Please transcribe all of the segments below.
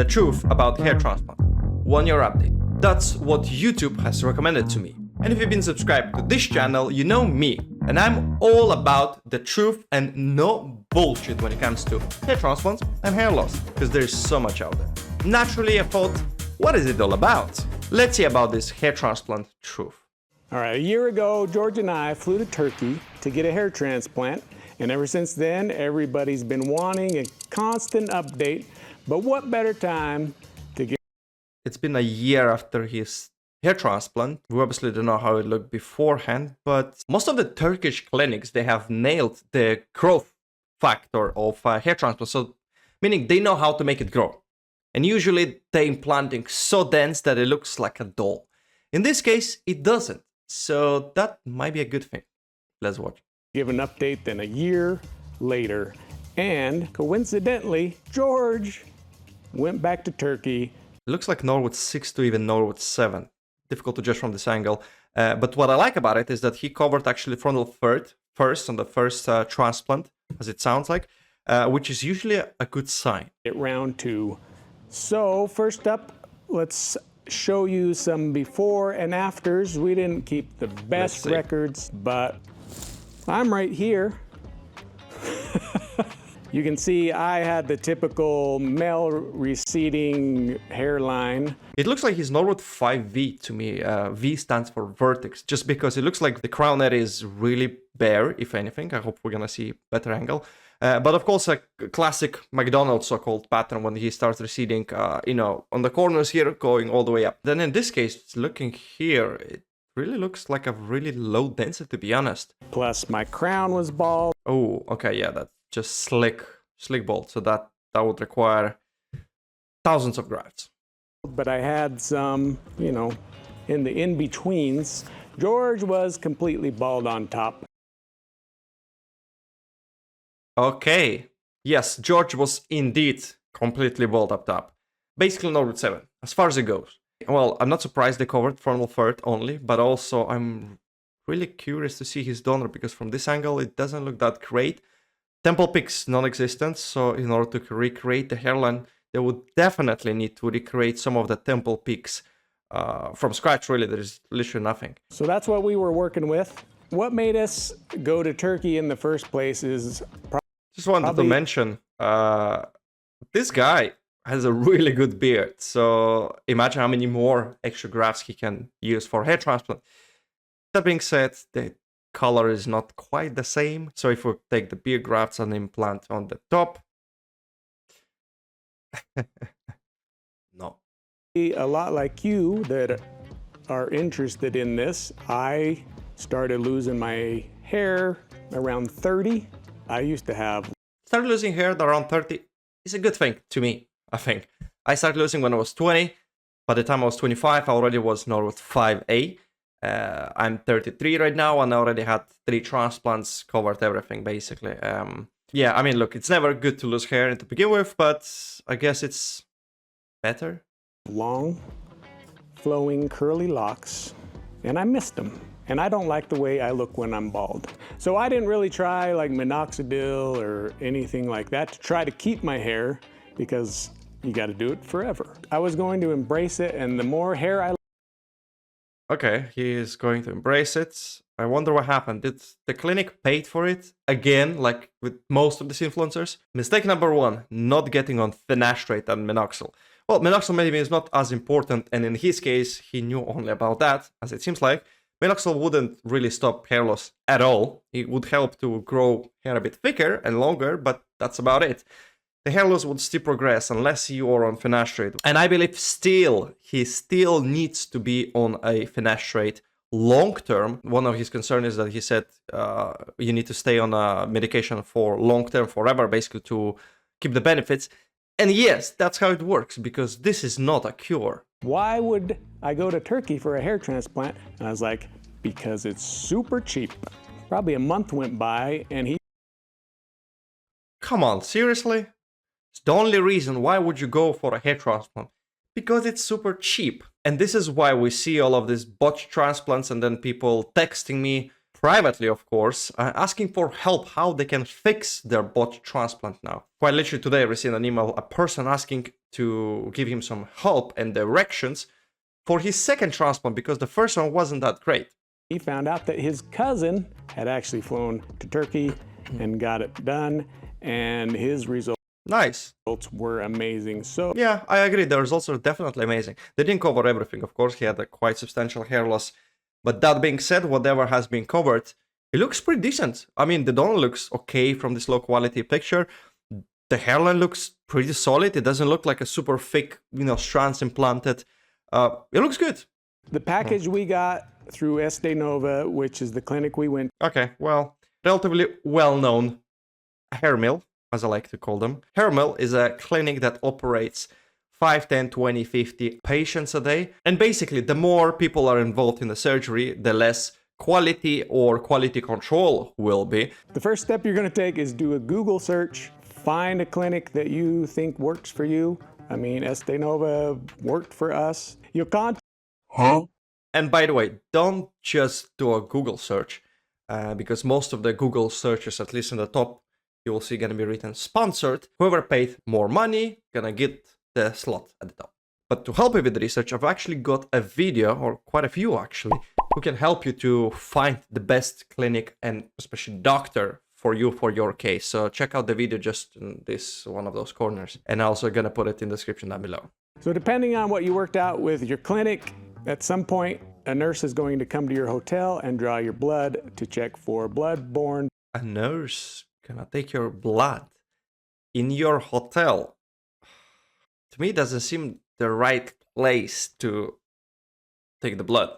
the truth about hair transplant. 1 year update. That's what YouTube has recommended to me. And if you've been subscribed to this channel, you know me. And I'm all about the truth and no bullshit when it comes to hair transplants and hair loss, because there's so much out there. Naturally, I thought, what is it all about? Let's see about this hair transplant truth. All right, a year ago, George and I flew to Turkey to get a hair transplant. And ever since then, everybody's been wanting a constant update. But what better time to get... It's been a year after his hair transplant. We obviously don't know how it looked beforehand, but most of the Turkish clinics, they have nailed the growth factor of hair transplant. So, meaning they know how to make it grow. And usually they're implanting so dense that it looks like a doll. In this case, it doesn't. So that might be a good thing. Let's watch. Give an update then a year later. And coincidentally, George went back to Turkey. It looks like Norwood 6 to even Norwood 7. Difficult to judge from this angle. But what I like about it is that he covered actually frontal third first on the first transplant, as it sounds like, which is usually a good sign. At round 2. So first up, let's show you some before and afters. We didn't keep the best records, but I'm right here. You can see I had the typical male receding hairline. It looks like he's Norwood 5V to me. V stands for vertex, just because it looks like the crown area is really bare, if anything. I hope we're gonna see better angle. But of course, a classic McDonald's so-called pattern when he starts receding, on the corners here, going all the way up. Then in this case, looking here, it really looks like a really low density, to be honest. Plus my crown was bald. Oh, okay, yeah, that's just slick bald. So that would require thousands of grafts. But I had some, in the in-betweens. George was completely bald on top. Okay, yes, George was indeed completely bald up top. Basically Norwood 7, as far as it goes. Well, I'm not surprised they covered frontal third only, but also I'm really curious to see his donor, because from this angle it doesn't look that great. Temple peaks non-existent, so in order to recreate the hairline, they would definitely need to recreate some of the temple peaks from scratch. Really, there's literally nothing. So that's what we were working with. What made us go to Turkey in the first place is just wanted to mention, this guy has a really good beard. So imagine how many more extra grafts he can use for hair transplant. That being said, the color is not quite the same. So if we take the beard grafts and implant on the top, no. A lot like you that are interested in this, I started losing my hair around 30. I used to have... Started losing hair around 30 is a good thing to me, I think. I started losing when I was 20. By the time I was 25, I already was Norwood 5A. I'm 33 right now, and I already had 3 transplants, covered everything, basically. Yeah, I mean, look, it's never good to lose hair to begin with, but I guess it's better. Long, flowing, curly locks, and I missed them. And I don't like the way I look when I'm bald. So I didn't really try like minoxidil or anything like that to try to keep my hair, because you got to do it forever. I was going to embrace it, and the more hair I... Okay, he is going to embrace it. I wonder what happened. Did the clinic paid for it? Again, like with most of these influencers? Mistake number 1, not getting on finasteride and minoxidil. Well, minoxidil maybe is not as important, and in his case, he knew only about that, as it seems like. Minoxidil wouldn't really stop hair loss at all. It would help to grow hair a bit thicker and longer, but that's about it. The hair loss would still progress unless you are on finasteride. And I believe he still needs to be on a finasteride long term. One of his concerns is that he said you need to stay on a medication for long term, forever, basically, to keep the benefits. And yes, that's how it works, because this is not a cure. Why would I go to Turkey for a hair transplant? And I was like, because it's super cheap. Probably a month went by, and he... Come on, seriously? It's the only reason why would you go for a hair transplant? Because it's super cheap. And this is why we see all of these botched transplants and then people texting me, privately, of course, asking for help how they can fix their botched transplant now. Quite literally today I received an email, a person asking to give him some help and directions for his second transplant because the first one wasn't that great. He found out that his cousin had actually flown to Turkey and got it done, and his results Nice. were amazing. So Yeah, I agree. The results are definitely amazing. They didn't cover everything, of course. He had a quite substantial hair loss. But that being said, whatever has been covered, it looks pretty decent. I mean, the donor looks okay from this low quality picture. The hairline looks pretty solid. It doesn't look like a super thick, strands implanted. It looks good. the package we got through Este Nova, which is the clinic we went Okay, well, relatively well-known hair mill, as I like to call them. Hair mill is a clinic that operates 5, 10, 20, 50 patients a day. And basically, the more people are involved in the surgery, the less quality or quality control will be. The first step you're going to take is do a Google search, find a clinic that you think works for you. I mean, Este Nova worked for us. You'll contact. And by the way, don't just do a Google search, because most of the Google searches, at least in the top, you will see gonna be written sponsored. Whoever paid more money gonna get the slot at the top. But to help you with the research, I've actually got a video, or quite a few actually, who can help you to find the best clinic and especially doctor for you for your case. So check out the video just in this one of those corners. And I'm also gonna put it in the description down below. So depending on what you worked out with your clinic, at some point, a nurse is going to come to your hotel and draw your blood to check for blood-borne. A nurse gonna take your blood in your hotel. To me, it doesn't seem the right place to take the blood.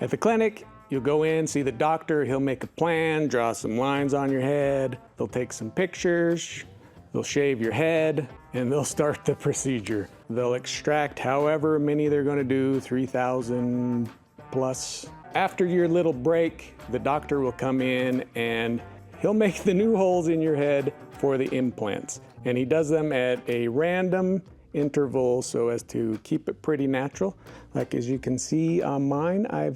At the clinic, you'll go in, see the doctor, he'll make a plan, draw some lines on your head, they'll take some pictures, they'll shave your head, and they'll start the procedure. They'll extract however many they're gonna do, 3,000 plus. After your little break, the doctor will come in and he'll make the new holes in your head for the implants. And he does them at a random interval so as to keep it pretty natural. Like as you can see on mine, I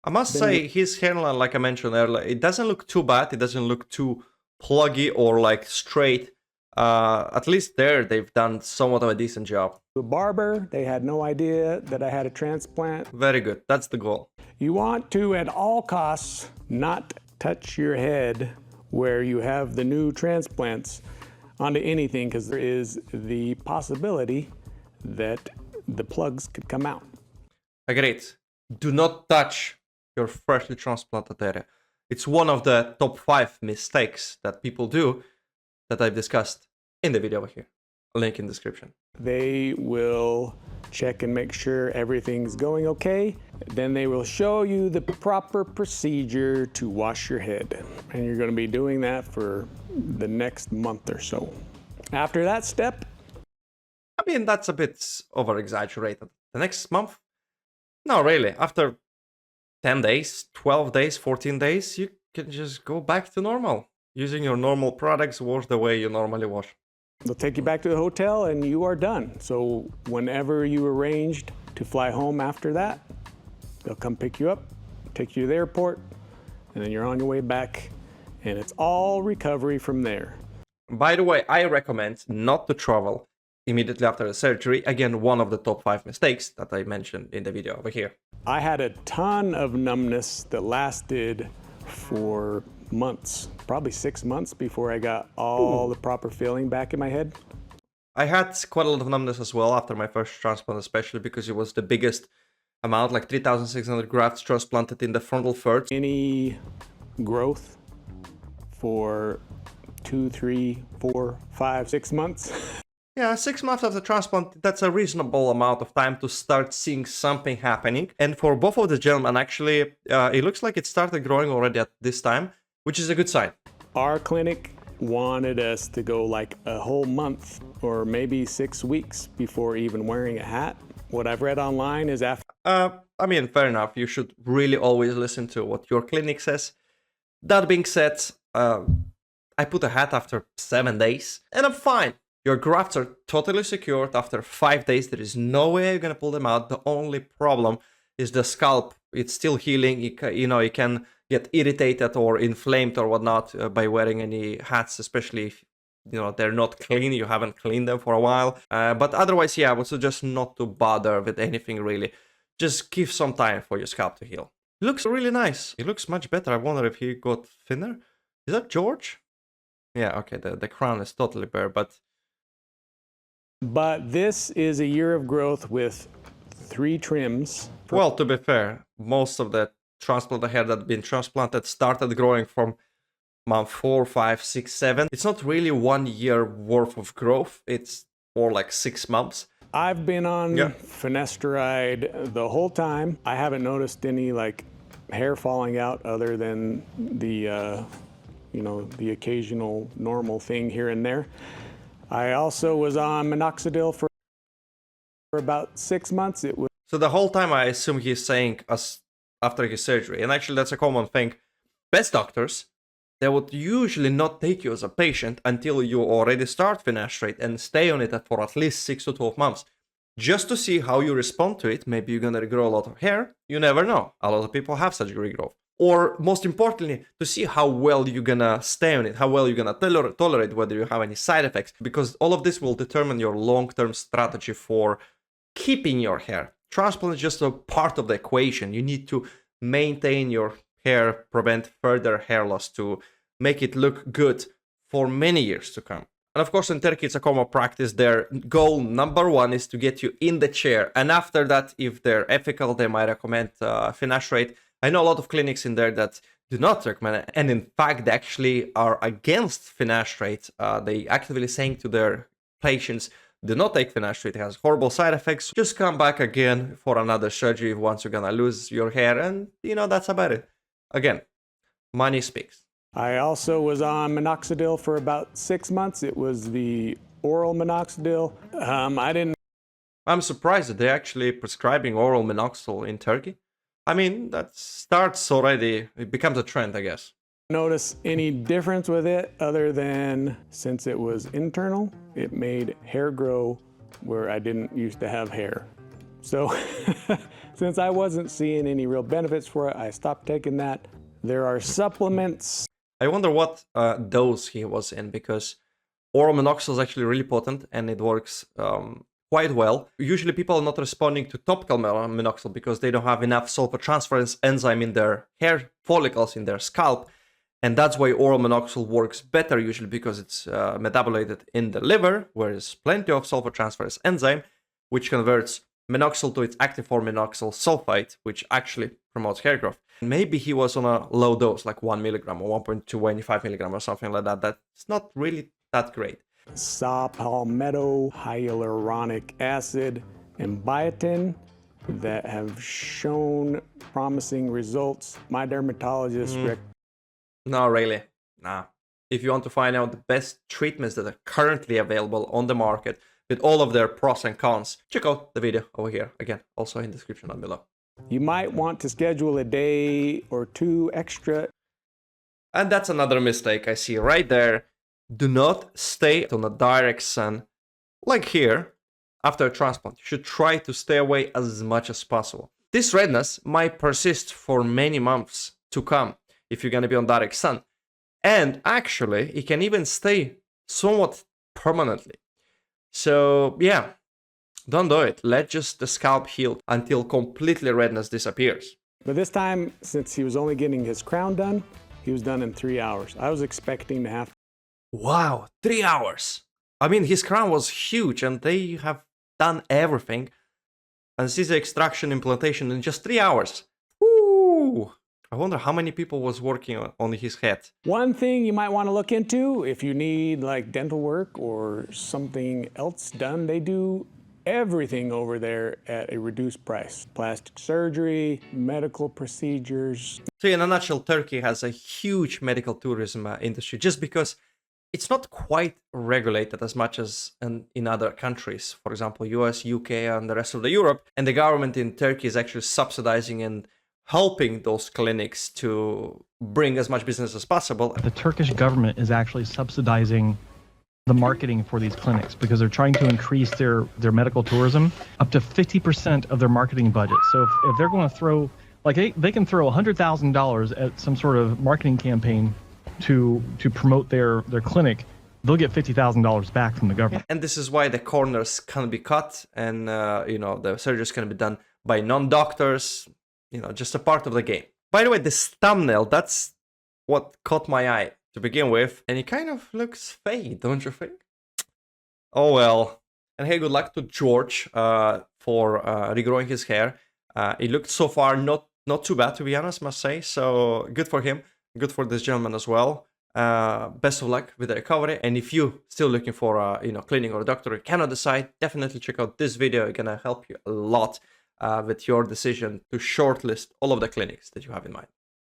must say his hairline, like I mentioned earlier, it doesn't look too bad. It doesn't look too pluggy or like straight. At least there, they've done somewhat of a decent job. The barber, they had no idea that I had a transplant. Very good. That's the goal. You want to, at all costs, not touch your head where you have the new transplants onto anything, because there is the possibility that the plugs could come out. Agreed. Do not touch your freshly transplanted area. It's one of the top 5 mistakes that people do that I've discussed in the video over here. Link in description. They will check and make sure everything's going okay. Then they will show you the proper procedure to wash your head. And you're going to be doing that for the next month or so. After that step, I mean, that's a bit over-exaggerated. The next month? No, really. After 10 days, 12 days, 14 days, you can just go back to normal. Using your normal products, wash the way you normally wash. they'll take you back to the hotel and you are done. So whenever you arranged to fly home after that, they'll come pick you up, take you to the airport, and then you're on your way back, and it's all recovery from there. By the way, I recommend not to travel immediately after the surgery. Again, one of the top 5 mistakes that I mentioned in the video over here. I had a ton of numbness that lasted for months, probably 6 months before I got all the proper feeling back in my head. I had quite a lot of numbness as well after my first transplant, especially because it was the biggest amount, like 3,600 grafts transplanted in the frontal third. Any growth for 2, 3, 4, 5, 6 months. Yeah, 6 months after transplant, that's a reasonable amount of time to start seeing something happening. And for both of the gentlemen, actually, it looks like it started growing already at this time, which is a good sign. Our clinic wanted us to go like a whole month or maybe 6 weeks before even wearing a hat. What I've read online is after... I mean, fair enough. You should really always listen to what your clinic says. That being said, I put a hat after 7 days, and I'm fine. Your grafts are totally secured after 5 days. There is no way you're gonna pull them out. The only problem is the scalp. It's still healing. It can get irritated or inflamed or whatnot by wearing any hats, especially if they're not clean, you haven't cleaned them for a while. But otherwise, yeah, I would suggest not to bother with anything really. Just give some time for your scalp to heal. It looks really nice. It looks much better. I wonder if he got thinner. Is that George? Yeah, okay, the crown is totally bare, but this is a year of growth with 3 trims. Well, to be fair, most of the transplanted hair that been transplanted started growing from month 4, 5, 6, 7. It's not really 1 year worth of growth. It's more like 6 months. I've been on finasteride the whole time. I haven't noticed any like hair falling out other than the the occasional normal thing here and there. I also was on minoxidil for about 6 months. So the whole time I assume he's saying us after his surgery, and actually that's a common thing. Best doctors, they would usually not take you as a patient until you already start finasteride and stay on it for at least 6 to 12 months. Just to see how you respond to it. Maybe you're gonna regrow a lot of hair. You never know. A lot of people have such regrowth. Or most importantly, to see how well you're gonna stay on it, how well you're gonna tolerate, whether you have any side effects, because all of this will determine your long-term strategy for keeping your hair. Transplant is just a part of the equation. You need to maintain your hair, prevent further hair loss to make it look good for many years to come. And of course, in Turkey, it's a common practice. Their goal number 1 is to get you in the chair. And after that, if they're ethical, they might recommend finasteride. I know a lot of clinics in there that do not recommend it. And in fact, they actually are against finasteride. They actively saying to their patients, do not take finasteride. It has horrible side effects. Just come back again for another surgery once you're gonna lose your hair. And that's about it. Again, money speaks. I also was on minoxidil for about 6 months. It was the oral minoxidil. I'm surprised that they're actually prescribing oral minoxidil in Turkey. I mean, that starts already, it becomes a trend, I guess. Notice any difference with it other than since it was internal, it made hair grow where I didn't used to have hair. So since I wasn't seeing any real benefits for it, I stopped taking that. There are supplements. I wonder what dose he was in, because oral minoxidil is actually really potent and it works quite well. Usually people are not responding to topical minoxidil because they don't have enough sulfur transferase enzyme in their hair follicles, in their scalp. And that's why oral minoxidil works better usually, because it's metabolated in the liver, where there's plenty of sulfur transferase enzyme, which converts minoxidil to its active form minoxidil sulfite, which actually promotes hair growth. Maybe he was on a low dose, like 1 milligram or 1.25 milligram or something like that. That's not really that great. Saw palmetto, hyaluronic acid, and biotin that have shown promising results. My dermatologist No, really. Nah. If you want to find out the best treatments that are currently available on the market with all of their pros and cons, check out the video over here. Again, also in the description down below. You might want to schedule a day or 2 extra. And that's another mistake I see right there. Do not stay on the direct sun like here after a transplant. You should try to stay away as much as possible. This redness might persist for many months to come if you're going to be on direct sun. And actually, it can even stay somewhat permanently. So yeah, don't do it. Let just the scalp heal until completely redness disappears. But this time, since he was only getting his crown done, he was done in 3 hours. I was expecting to have... Wow, 3 hours. I mean, his crown was huge and they have done everything. Anesthesia, extraction, implantation in just 3 hours. Woo! I wonder how many people was working on his head. One thing you might want to look into if you need like dental work or something else done, they do everything over there at a reduced price. Plastic surgery, medical procedures. So in a nutshell, Turkey has a huge medical tourism industry just because it's not quite regulated as much as in other countries. For example, US, UK, and the rest of the Europe. And the government in Turkey is actually subsidizing and helping those clinics to bring as much business as possible. The Turkish government is actually subsidizing the marketing for these clinics because they're trying to increase their medical tourism up to 50% of their marketing budget. So if they're going to throw, like they can throw $100,000 at some sort of marketing campaign to promote their clinic, they'll get $50,000 back from the government. And this is why the corners can be cut, and the surgeries can be done by non-doctors. Just a part of the game. By the way, this thumbnail, that's what caught my eye to begin with, and it kind of looks fake, don't you think? Oh well. And hey, good luck to George for regrowing his hair. It looked so far not too bad, to be honest, must say. So good for him, good for this gentleman as well. Best of luck with the recovery. And if you still looking for a clinic or a doctor you cannot decide, definitely check out this video. It's gonna help you a lot with your decision to shortlist all of the clinics that you have in mind.